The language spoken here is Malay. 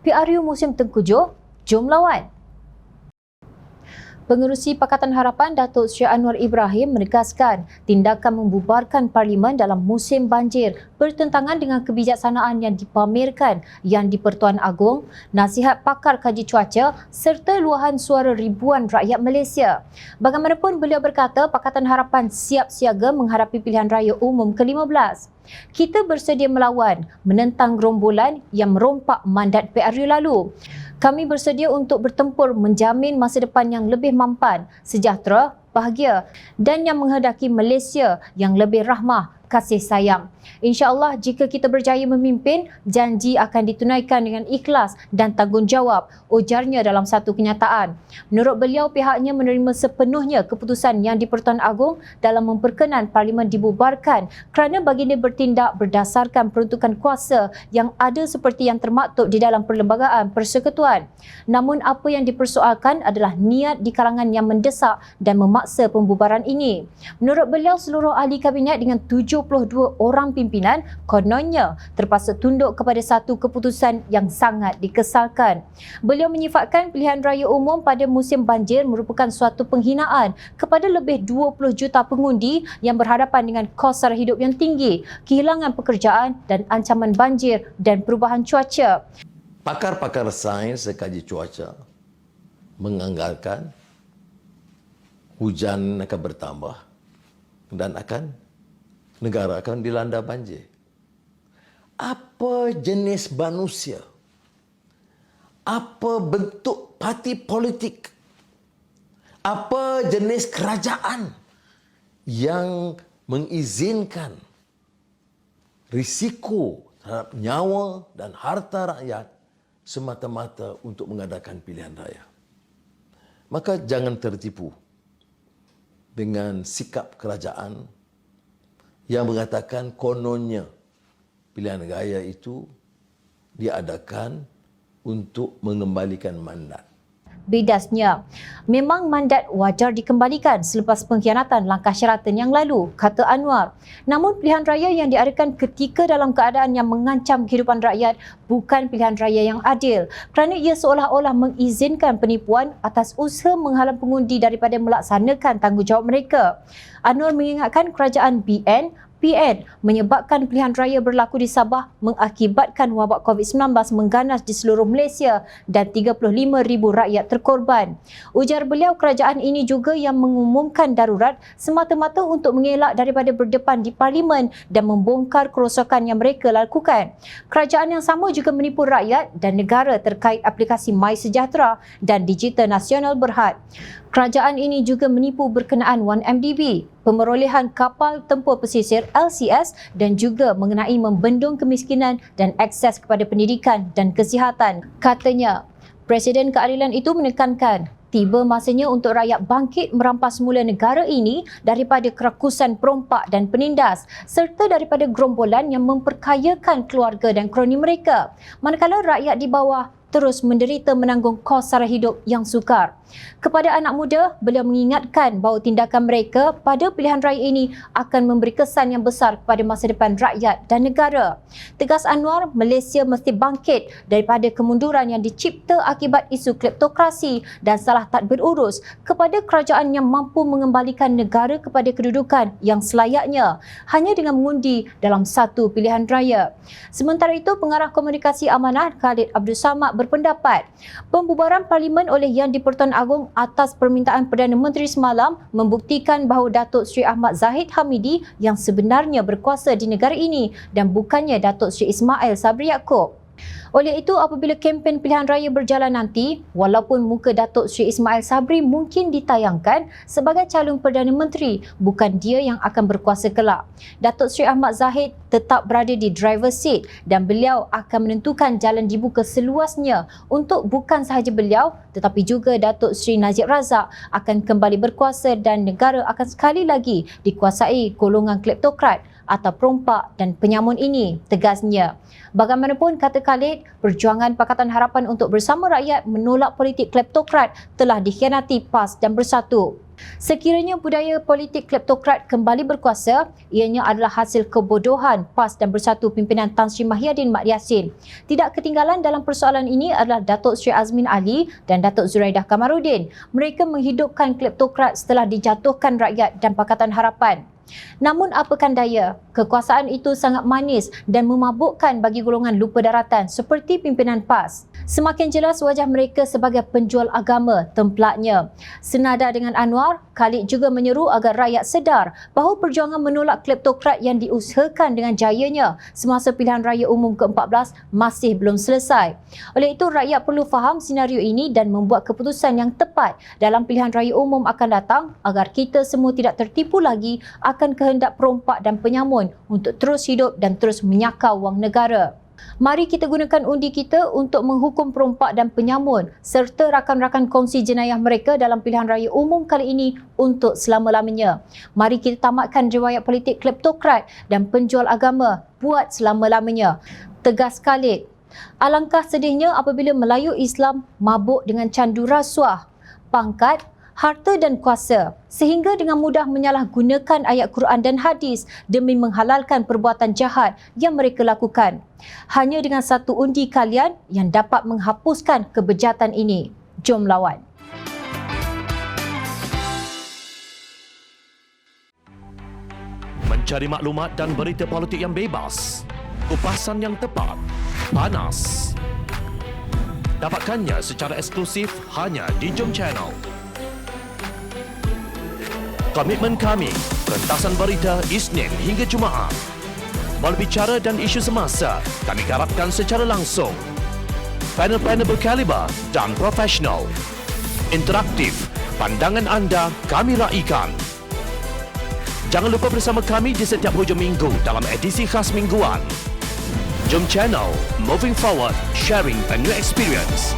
PRU musim Tengkujuh, jom lawan. Pengerusi Pakatan Harapan Datuk Seri Anwar Ibrahim menegaskan tindakan membubarkan Parlimen dalam musim banjir bertentangan dengan kebijaksanaan yang dipamerkan yang di-Pertuan Agong, nasihat pakar kaji cuaca serta luahan suara ribuan rakyat Malaysia. Bagaimanapun beliau berkata Pakatan Harapan siap siaga menghadapi pilihan raya umum ke-15. Kita bersedia melawan, menentang gerombolan yang merompak mandat PRU lalu. Kami bersedia untuk bertempur menjamin masa depan yang lebih mampan, sejahtera, bahagia dan yang menghendaki Malaysia yang lebih rahmah, kasih sayang. InsyaAllah jika kita berjaya memimpin, janji akan ditunaikan dengan ikhlas dan tanggungjawab, ujarnya dalam satu kenyataan. Menurut beliau, pihaknya menerima sepenuhnya keputusan yang di-Pertuan Agong dalam memperkenan Parlimen dibubarkan kerana baginda bertindak berdasarkan peruntukan kuasa yang ada seperti yang termaktub di dalam Perlembagaan Persekutuan. Namun apa yang dipersoalkan adalah niat di kalangan yang mendesak dan memaksa pembubaran ini. Menurut beliau, seluruh ahli kabinet dengan 72 orang pimpinan kononnya terpaksa tunduk kepada satu keputusan yang sangat dikesalkan. Beliau menyifatkan pilihan raya umum pada musim banjir merupakan suatu penghinaan kepada lebih 20 juta pengundi yang berhadapan dengan kos sara hidup yang tinggi, kehilangan pekerjaan dan ancaman banjir dan perubahan cuaca. Pakar-pakar sains dan kaji cuaca menganggarkan hujan akan bertambah dan negara akan dilanda banjir. Apa jenis manusia? Apa bentuk parti politik? Apa jenis kerajaan yang mengizinkan risiko terhadap nyawa dan harta rakyat semata-mata untuk mengadakan pilihan raya? Maka jangan tertipu dengan sikap kerajaan yang mengatakan kononnya pilihan raya itu diadakan untuk mengembalikan mandat. Bidasnya, memang mandat wajar dikembalikan selepas pengkhianatan langkah Sheraton yang lalu, kata Anwar. Namun pilihan raya yang diadakan ketika dalam keadaan yang mengancam kehidupan rakyat bukan pilihan raya yang adil kerana ia seolah-olah mengizinkan penipuan atas usaha menghalang pengundi daripada melaksanakan tanggungjawab mereka. Anwar mengingatkan kerajaan PN menyebabkan pilihan raya berlaku di Sabah mengakibatkan wabak COVID-19 mengganas di seluruh Malaysia dan 35,000 rakyat terkorban. Ujar beliau, kerajaan ini juga yang mengumumkan darurat semata-mata untuk mengelak daripada berdepan di Parlimen dan membongkar kerosakan yang mereka lakukan. Kerajaan yang sama juga menipu rakyat dan negara terkait aplikasi MySejahtera dan Digital Nasional Berhad. Kerajaan ini juga menipu berkenaan 1MDB, pemerolehan kapal tempur pesisir LCS dan juga mengenai membendung kemiskinan dan akses kepada pendidikan dan kesihatan. Katanya, Presiden Keadilan itu menekankan tiba masanya untuk rakyat bangkit merampas semula negara ini daripada kerakusan perompak dan penindas serta daripada gerombolan yang memperkayakan keluarga dan kroni mereka, manakala rakyat di bawah terus menderita menanggung kos sara hidup yang sukar. Kepada anak muda, beliau mengingatkan bahawa tindakan mereka pada pilihan raya ini akan memberi kesan yang besar kepada masa depan rakyat dan negara. Tegas Anwar, Malaysia mesti bangkit daripada kemunduran yang dicipta akibat isu kleptokrasi dan salah tadbir urus kepada kerajaan yang mampu mengembalikan negara kepada kedudukan yang selayaknya hanya dengan mengundi dalam satu pilihan raya. Sementara itu, Pengarah Komunikasi Amanah Khalid Abdul Samad berpendapat pembubaran Parlimen oleh Yang di-Pertuan Agong atas permintaan Perdana Menteri semalam membuktikan bahawa Datuk Seri Ahmad Zahid Hamidi yang sebenarnya berkuasa di negara ini dan bukannya Datuk Seri Ismail Sabri Yaakob. Oleh itu, apabila kempen pilihan raya berjalan nanti, walaupun muka Datuk Seri Ismail Sabri mungkin ditayangkan sebagai calon Perdana Menteri, bukan dia yang akan berkuasa kelak. Datuk Seri Ahmad Zahid tetap berada di driver seat dan beliau akan menentukan jalan dibuka seluasnya untuk bukan sahaja beliau tetapi juga Datuk Seri Najib Razak akan kembali berkuasa dan negara akan sekali lagi dikuasai golongan kleptokrat atau perompak dan penyamun ini, tegasnya. Bagaimanapun, kata Khalid, perjuangan Pakatan Harapan untuk bersama rakyat menolak politik kleptokrat telah dikhianati PAS dan Bersatu. Sekiranya budaya politik kleptokrat kembali berkuasa, ianya adalah hasil kebodohan PAS dan Bersatu pimpinan Tan Sri Mahyadin Mat Yassin. Tidak ketinggalan dalam persoalan ini adalah Datuk Sri Azmin Ali dan Datuk Zuraidah Kamaruddin. Mereka menghidupkan kleptokrat setelah dijatuhkan rakyat dan Pakatan Harapan. Namun apakan daya, kekuasaan itu sangat manis dan memabukkan bagi golongan lupa daratan seperti pimpinan PAS. Semakin jelas wajah mereka sebagai penjual agama templaknya. Senada dengan Anwar, Khalid juga menyeru agar rakyat sedar bahawa perjuangan menolak kleptokrat yang diusahakan dengan jayanya semasa pilihan raya umum ke-14 masih belum selesai. Oleh itu, rakyat perlu faham senario ini dan membuat keputusan yang tepat dalam pilihan raya umum akan datang agar kita semua tidak tertipu lagi akan kehendak perompak dan penyamun untuk terus hidup dan terus menyakau wang negara. Mari kita gunakan undi kita untuk menghukum perompak dan penyamun serta rakan-rakan kongsi jenayah mereka dalam pilihan raya umum kali ini untuk selama-lamanya. Mari kita tamatkan riwayat politik kleptokrat dan penjual agama buat selama-lamanya. Tegas Khalid. Alangkah sedihnya apabila Melayu Islam mabuk dengan candu rasuah, pangkat, harta dan kuasa sehingga dengan mudah menyalahgunakan ayat Quran dan hadis demi menghalalkan perbuatan jahat yang mereka lakukan. Hanya dengan satu undi kalian yang dapat menghapuskan kebejatan ini. Jom lawan. Mencari maklumat dan berita politik yang bebas, kupasan yang tepat, panas. Dapatkannya secara eksklusif hanya di Jom Channel. Komitmen kami, rentasan berita Isnin hingga Jumaat. Berbicara dan isu semasa, kami garapkan secara langsung. Panel-panel berkaliber dan profesional. Interaktif, pandangan anda kami raikan. Jangan lupa bersama kami di setiap hujung minggu dalam edisi khas mingguan. Jom Channel, moving forward, sharing a new experience.